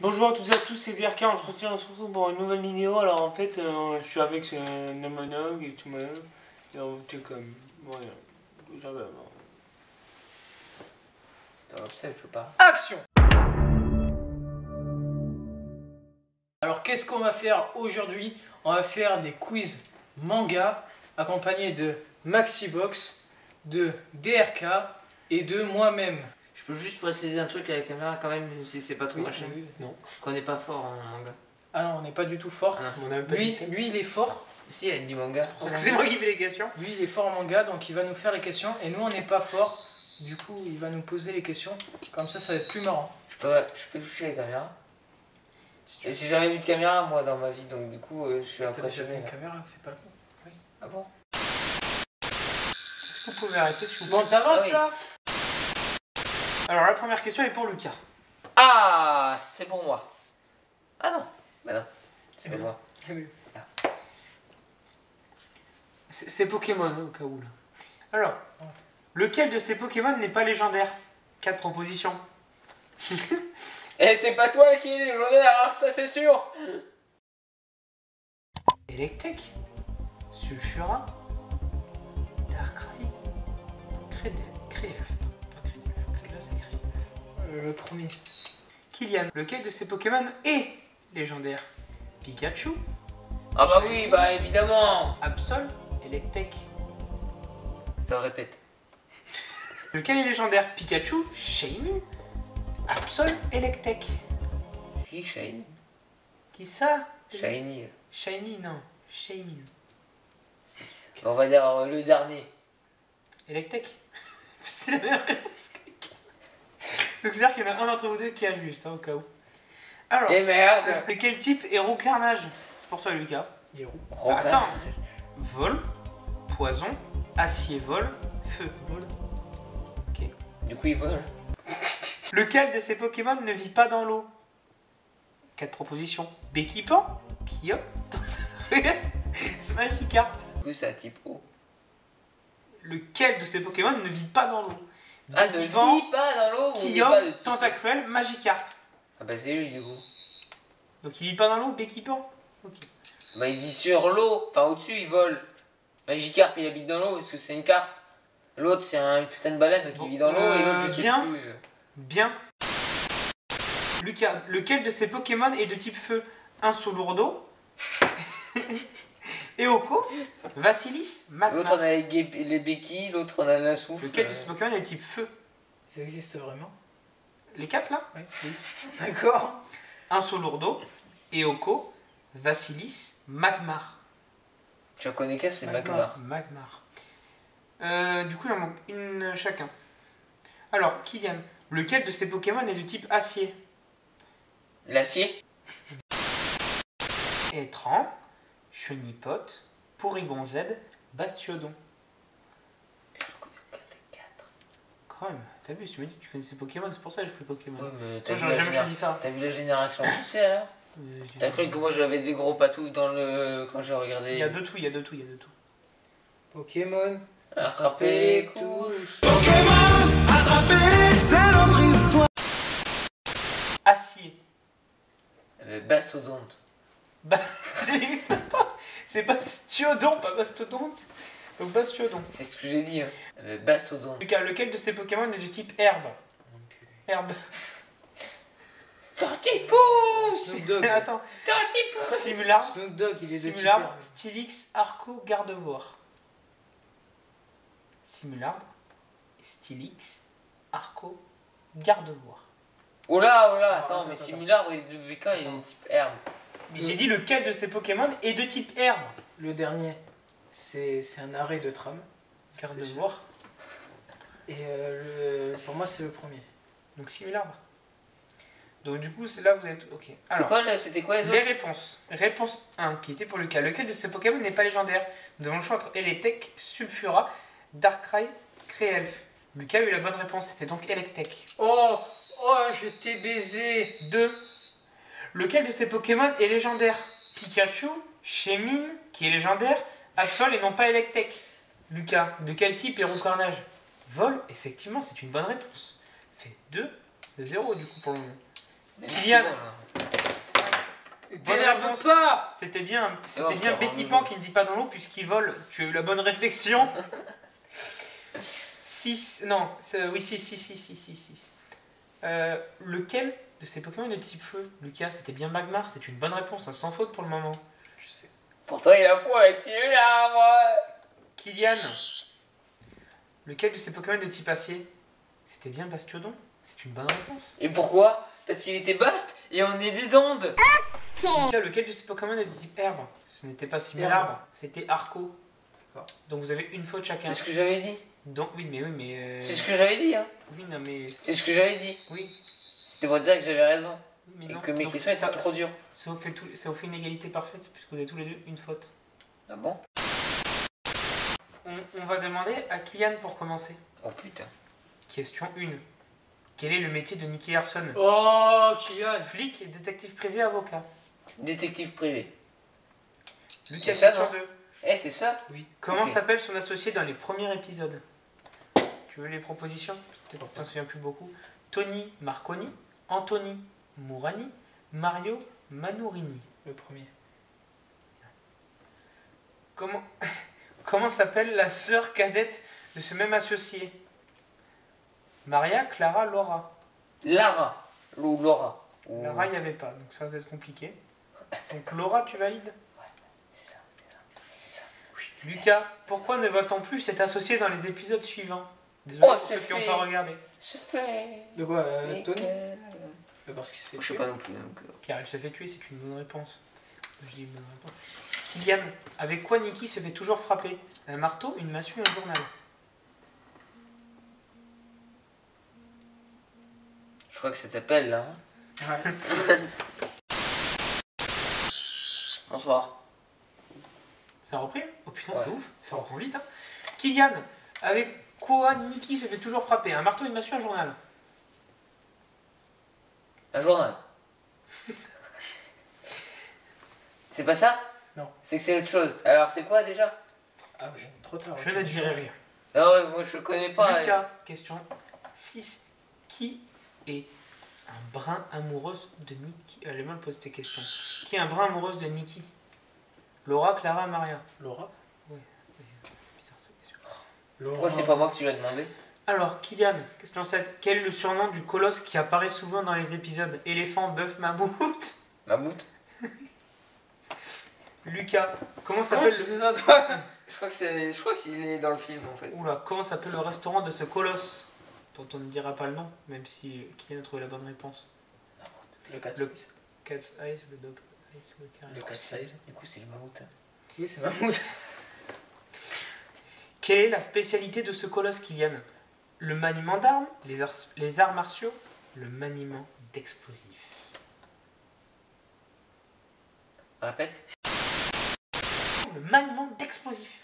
Bonjour à toutes et à tous, c'est DRK, on se retrouve pour une nouvelle vidéo. Alors en fait, je suis avec Namonog et tout le monde. Et on était comme... Voilà. Ça, je peux pas. Action! Alors qu'est-ce qu'on va faire aujourd'hui? On va faire des quiz manga accompagnés de Maxibox, de DRK et de moi-même. Je peux juste préciser un truc à la caméra quand même, même si c'est pas trop machin. Oui. Non. Qu'on n'est pas fort en manga. Ah non, on n'est pas du tout fort. Ah. On a même pas dit. Lui, il est fort. Si, elle dit manga. C'est moi qui fais les questions. Lui, il est fort en manga, donc il va nous faire les questions. Et nous, on n'est pas fort. Du coup, il va nous poser les questions. Comme ça va être plus marrant. Je peux toucher la caméra. Et j'ai jamais vu de caméra moi dans ma vie, donc du coup je suis T'as déjà vu impressionné. une Là. caméra, fais pas le con. Oui. Ah bon? Est-ce que vous pouvez arrêter s'il vous plaît? Bon, t'avances Ah oui. là? Alors la première question est pour Lucas. Ah, c'est pour moi. Ah non, bah non, c'est pour moi. C'est Pokémon au cas où là. Alors, lequel de ces Pokémon n'est pas légendaire? 4 propositions. Eh, c'est pas toi qui est légendaire, hein, ça c'est sûr. Electek, Sulfura, Darkrai, Créelf. Pas Créelf, là c'est Créelf. Le premier. Kylian, lequel de ces Pokémon est légendaire? Pikachu, Ah bah oui, bah évidemment. Absol, Electek. Ça répète. Lequel est légendaire? Pikachu, Shaymin, Absol, Electek. Si, Shiny. Qui ça? Shiny. Shiny, non. Shaymin. C'est qui ça? On va dire le dernier. Electek. C'est la meilleure réponse que quelqu'un. Donc c'est-à-dire qu'il y en a un d'entre vous deux qui a juste, hein, au cas où. Alors, Eh merde. de quel type est Roux Carnage? C'est pour toi, Lucas. Il est roux. Attends. Vol, poison, acier, vol, feu. Vol. Ok. Du coup il vole. Lequel de ces Pokémon ne vit pas dans l'eau? 4 propositions. Béquipan, Pio, Magikarp. Du coup c'est un type O. Lequel de ces Pokémon ne vit pas dans l'eau? Ah, ne Béquipan, vit pas dans l'eau ou Kyogre, pas de type O? Tentacruel, Magikarp. Ah bah c'est lui du coup. Donc il vit pas dans l'eau, Béquipan? Ok. Bah il vit sur l'eau, enfin au-dessus il vole. Magikarp il habite dans l'eau, est-ce que c'est une carpe? L'autre c'est un putain de baleine donc il vit dans l'eau et l'autre je sais bien. plus. Bien. Lucas, lequel de ces Pokémon est de type feu? Un Solourdo, Eoko, Vassilis, L'autre on Magmar. a les béquilles, l'autre on a la souffle. Lequel de ces Pokémon est de type feu? Ça existe vraiment? Les 4 là? Oui. D'accord. Un Solourdo, Eoko, Vassilis, Magmar. Tu en connais qu'un, c'est Magmar. Magmar. Magmar. Du coup, il en manque une chacun. Alors, Kylian, lequel de ces Pokémon est de type acier? L'acier? Étran, Chenipote, Porygon Z, Bastiodon. Quand même, t'as vu, si tu m'as dit que tu connaissais Pokémon, c'est pour ça que j'ai pris Pokémon. Ouais, mais Toi, j'aurais jamais choisi ça. T'as vu la génération qui c'est là? T'as cru que moi j'avais des gros patous dans le. Quand j'ai regardé. Il y a de tout, il y a de tout, il y a de tout. Pokémon. Attraper les couches. Acier. Bastodonte. Bah, ça n'existe pas. C'est Bastiodon, pas Bastodonte. Donc Bastiodon. C'est ce que j'ai dit. Hein. Bastodonte. Lucas, lequel de ces Pokémon est de type herbe? Herbe. Tortipousse. Snoop Dogg. Attends. Tortipousse. Simular, Snoop Dogg, il est de type Simular, herbe. Stylix, Arco, Gardevoir. Simular, Stylix, Arco, Gardevoir. Oh là, Attends, attends, mais attends. Simulard, il est type herbe. Mais j'ai dit lequel de ces Pokémon est de type herbe? Le dernier, c'est un arrêt de tram. Ça, c'est sûr. Gardevoir. Et pour moi, c'est le premier. Donc Simular. Donc du coup, là vous êtes ok. Alors, C'était quoi les les autres? réponses. Réponse 1 qui était pour Lucas. Lequel de ces Pokémon n'est pas légendaire? Nous avons le choix entre Electek, Sulfura, Darkrai, Créelf. Lucas a eu la bonne réponse, c'était donc Electek. Oh, je t'ai baisé. 2. Lequel de ces Pokémon est légendaire? Pikachu, Shaymin, qui est légendaire, Absol et non pas Electek. Lucas, de quel type est Roux Carnage? Vol, effectivement, c'est une bonne réponse. Fait 2-0 du coup pour le moment. Mais Kylian, c'est bon, là. T'énerve réponse. pas. C'était bien, bon, c'était je bien te rends Becky le Pan jeu. qui ne dit pas dans l'eau puisqu'il vole. Tu as eu la bonne réflexion. 6. Non, oui, 6. Lequel de ces Pokémon de type feu, Lucas? C'était bien Magmar, c'est une bonne réponse, hein, sans faute pour le moment. Je sais. Pourtant, il a fou avec celui-là, moi. Kylian, lequel de ces Pokémon de type acier? C'était bien Bastiodon, c'est une bonne réponse. Et pourquoi? Parce qu'il était baste et on est des dandes. Lucas, lequel de ces Pokémon de type herbe? Ce n'était pas Similarbre, Herbe. c'était Arco. D'accord. Donc vous avez une faute chacun. C'est ce que j'avais dit. Donc oui, mais. C'est ce que j'avais dit, hein. Oui, non, mais. C'est ce que j'avais dit. Oui, C'était pour dire que j'avais raison. oui, mais Et non. que mes Donc, questions étaient trop dures. Ça vous fait une égalité parfaite puisque vous avez tous les deux une faute. Ah bon? On va demander à Kylian pour commencer. Oh putain. Question 1. Quel est le métier de Nicky Larson? Oh, Kylian. Flic, détective privé, avocat. Détective privé. Lucas, C'est ça, question non 2. Eh, c'est ça? Comment Ok. s'appelle son associé dans les premiers épisodes? Tu veux les propositions? Tu t'en souviens plus beaucoup. Tony Marconi, Anthony Mourani, Mario Manourini. Le premier. Comment s'appelle la sœur cadette de ce même associé? Maria, Clara, Laura. Lara. Ou Laura. Ou- Lara, il n'y avait pas, donc ça va être compliqué. Donc Laura, tu valides? C'est ça, c'est ça. Lucas, pourquoi ne va-t-on plus cet associé dans les épisodes suivants? Désolé Oh, pour c'est ceux qui n'ont fait. pas regardé. C'est fait. De quoi, Tony Nickel. Parce qu'il se fait Je sais tuer. pas non plus. Donc, Car il se fait tuer, c'est une bonne réponse. Je dis une bonne réponse. Kylian, avec quoi Nikki se fait toujours frapper? Un marteau, une massue, un journal. Je crois que ça t'appelle là. Hein. Ouais. Bonsoir. Ça a repris? Oh putain, Ouais. c'est ouf, ça reprend vite. Hein. Kylian, avec quoi Nikki se fait toujours frapper? Un marteau, une massue, un journal. Un journal. C'est pas ça? Non. C'est que c'est autre chose. Alors c'est quoi déjà? Ah, mais trop tard. Je ne dirai rien. Ah ouais, moi je connais pas. Lucas, question 6. Qui est un brin amoureuse de Nikki? Elle a mal posé tes questions. Qui est un brin amoureuse de Nikki? Laura, Clara, Maria. Laura. Bizarre cette question. Pourquoi c'est pas moi que tu l'as demandé? Alors, Kylian, question 7. Quel est le surnom du colosse qui apparaît souvent dans les épisodes? Éléphant, bœuf, mammouth? Mammouth? Lucas, comment Comment s'appelle tu sais ça, toi? Je crois qu'il est dans le film en fait. Oula, comment s'appelle le restaurant de ce colosse? Dont on ne dira pas le nom, même si Kylian a trouvé la bonne réponse. Le 4 Le- Cat's Eyes, le Dog Eyes, le Carré. Le 4 size. Du coup c'est le mammouth. Oui, c'est Mammouth. Quelle est la spécialité de ce colosse, Kylian? Le maniement d'armes, les arts martiaux, le maniement d'explosifs. Répète. Le maniement d'explosifs.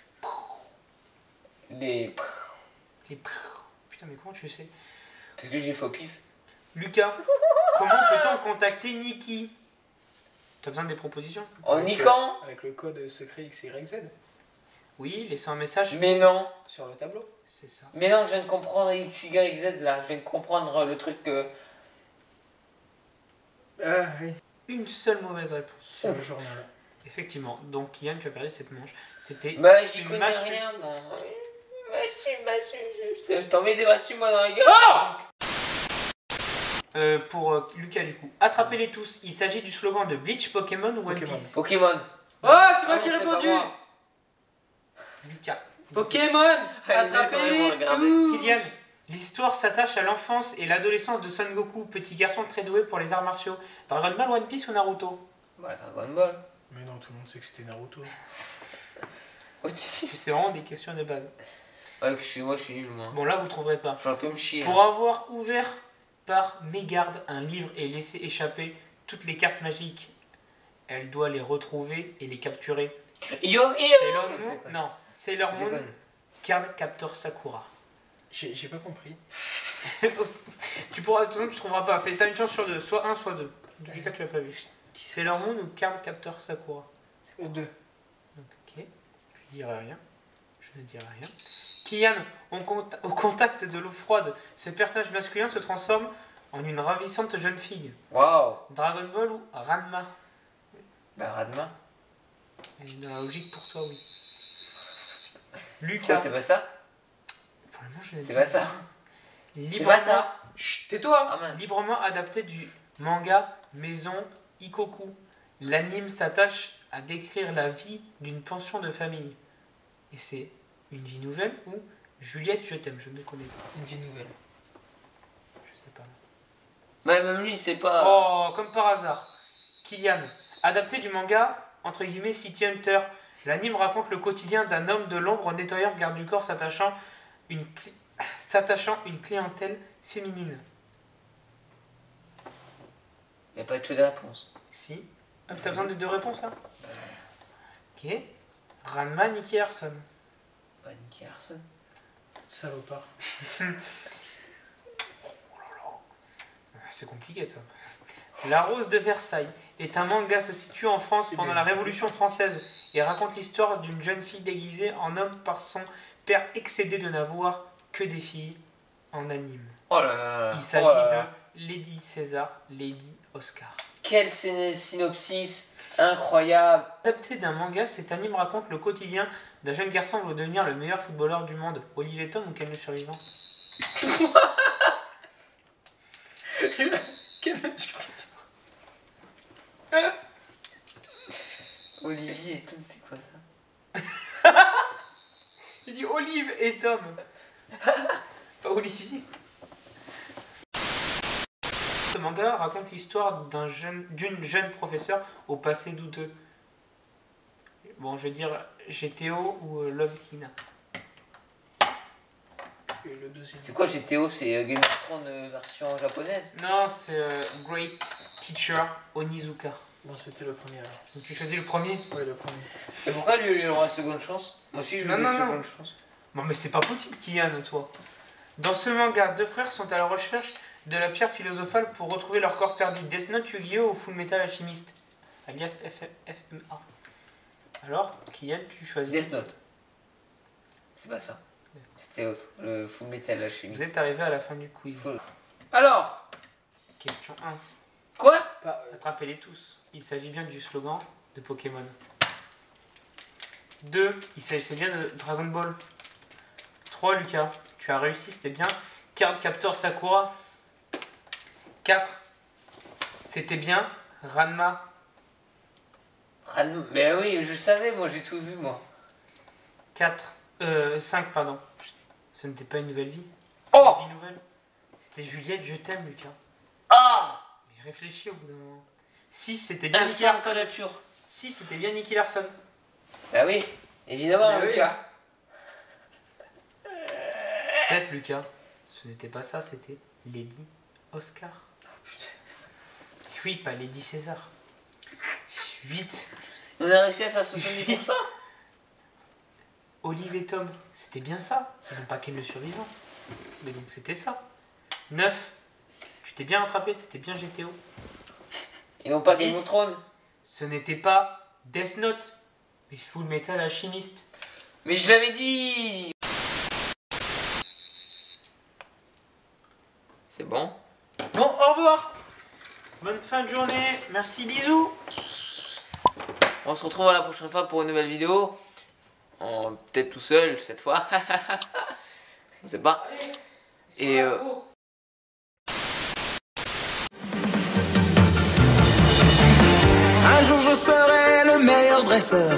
Les... Les putain, mais comment tu sais? Parce que j'ai fait au pif. Lucas, comment peut-on contacter Nikki? T'as besoin des propositions? En niquant? Avec le code secret XYZ Oui, laissez un message. Mais non. sur le tableau. C'est ça. Mais non, je viens de comprendre XYZ là. Je viens de comprendre le truc que... Ah oui. Une seule mauvaise réponse. C'est le journal. Effectivement. Donc, Kylian, tu as perdu cette manche. C'était Bah j'y une connais massue. rien moi. Massue. Je t'en mets des massues moi dans la gueule. Pour Lucas, du coup. Attrapez-les tous. Il s'agit du slogan de Bleach, Pokémon ou One Pokémon. Piece. Pokémon. Oh, c'est moi Ah qui ai non, c'est répondu. pas moi. Lucas. Pokémon. Allez, Attrapez-les regardez. tous. Kylian, l'histoire s'attache à l'enfance et l'adolescence de Son Goku, petit garçon très doué pour les arts martiaux. Dragon Ball, One Piece ou Naruto? Bah Dragon Ball. Mais non, tout le monde sait que c'était Naruto. Oh, tu sais. C'est vraiment des questions de base. Ouais, moi je suis nul moi. Bon, là, vous trouverez pas. J'aurais pu me chier. Pour avoir ouvert par mégarde un livre et laissé échapper toutes les cartes magiques, elle doit les retrouver et les capturer. Yogi. Sailor Je Moon, déconne. non, Sailor Je Moon, déconne. Card Captor Sakura. J'ai pas compris. Tu pourras, de toute façon, tu trouveras pas. T'as une chance sur deux, soit un, soit deux. En tout cas, tu l'as pas vu. Sailor Moon ou Card Captor Sakura? Deux. Donc, ok, je dirai rien. Je ne dirai rien. Kylian, au contact de l'eau froide, ce personnage masculin se transforme en une ravissante jeune fille. Waouh. Dragon Ball ou Ranma? Bah, Radma. Et dans la logique pour toi, oui. Quoi, Lucas. c'est pas ça? Vraiment, je l'ai C'est dit. pas ça. C'est Librement, pas ça. Chut, tais-toi. Ah mince. librement adapté du manga Maison Ikoku. L'anime s'attache à décrire la vie d'une pension de famille. Et c'est Une vie nouvelle ou Juliette, je t'aime, je ne connais pas. Une vie nouvelle. Je sais pas. Ouais, même lui, c'est pas. Oh, comme par hasard. Kylian. Adapté du manga, entre guillemets, City Hunter. L'anime raconte le quotidien d'un homme de l'ombre nettoyeur garde du corps s'attachant une clientèle féminine. Il n'y a pas de choix de réponse. Si. Ah, t'as besoin des deux réponses là? Ok. Ranma, Nicky Larson. Pas Nicky Larson. Salopard. C'est compliqué ça. La Rose de Versailles est un manga se situe en France pendant la Révolution française et raconte l'histoire d'une jeune fille déguisée en homme par son père excédé de n'avoir que des filles en anime. Oh là là. Il s'agit Oh là là. de Lady César, Lady Oscar. Quel synopsis incroyable. Adapté d'un manga, cet anime raconte le quotidien d'un jeune garçon qui veut devenir le meilleur footballeur du monde. Olivier Tom ou Ken le survivant? Olivier et tout, c'est quoi ça? Il dit Olive et Tom. Pas Olivier. Ce manga raconte l'histoire d'une jeune professeure au passé douteux. Bon, je vais dire GTO ou Love Hina. Et le deuxième. C'est quoi GTO? C'est Game of Thrones version japonaise? Non, c'est Great Teacher Onizuka. Bon, c'était le premier alors. Donc tu choisis le premier? Ouais, le premier. Et pourquoi lui il aura seconde chance? Moi aussi je veux Non, des non, secondes chances. Non mais c'est pas possible, Kian, toi. Dans ce manga, deux frères sont à la recherche de la pierre philosophale pour retrouver leur corps perdu. Death Note, Yu-Gi-Oh! Ou Full Metal Alchemist, alias FMA. Alors, Kian, tu choisis. Death Note. C'est pas ça. C'était l'autre. Le Full Metal Alchemist. Vous êtes arrivé à la fin du quiz. Alors, Question 1. quoi? Attrapez-les tous. Il s'agit bien du slogan de Pokémon. 2. Il s'agissait bien de Dragon Ball. 3. Lucas, tu as réussi, c'était bien. Card Captor Sakura. 4. C'était bien. Ranma. Mais oui, je savais, moi j'ai tout vu moi. 5, pardon. Ce n'était pas une nouvelle vie. Oh! Une vie nouvelle. C'était Juliette, je t'aime, Lucas. Ah! Mais réfléchis au bout d'un moment. 6, c'était bien Nicky Larson. créature. 6, c'était bien Nicky Larson. Bah oui, évidemment, Mais oui. Lucas. 7, Lucas. Ce n'était pas ça, c'était Lady Oscar. Putain. Oui, pas Lady César. 8, On a réussi à faire 70%? Olive et Tom. C'était bien ça. Et non pas Ken le survivant. Mais donc c'était ça. 9, tu t'es bien rattrapé, c'était bien GTO. Ils n'ont pas 10. Game of Thrones. Ce n'était pas Death Note, mais Full Metal Alchemist. Mais je l'avais dit! C'est bon? Bon, au revoir. Bonne fin de journée, merci, bisous. On se retrouve à la prochaine fois pour une nouvelle vidéo. Peut-être tout seul cette fois. Je sais pas. Et Un jour je serai le meilleur dresseur.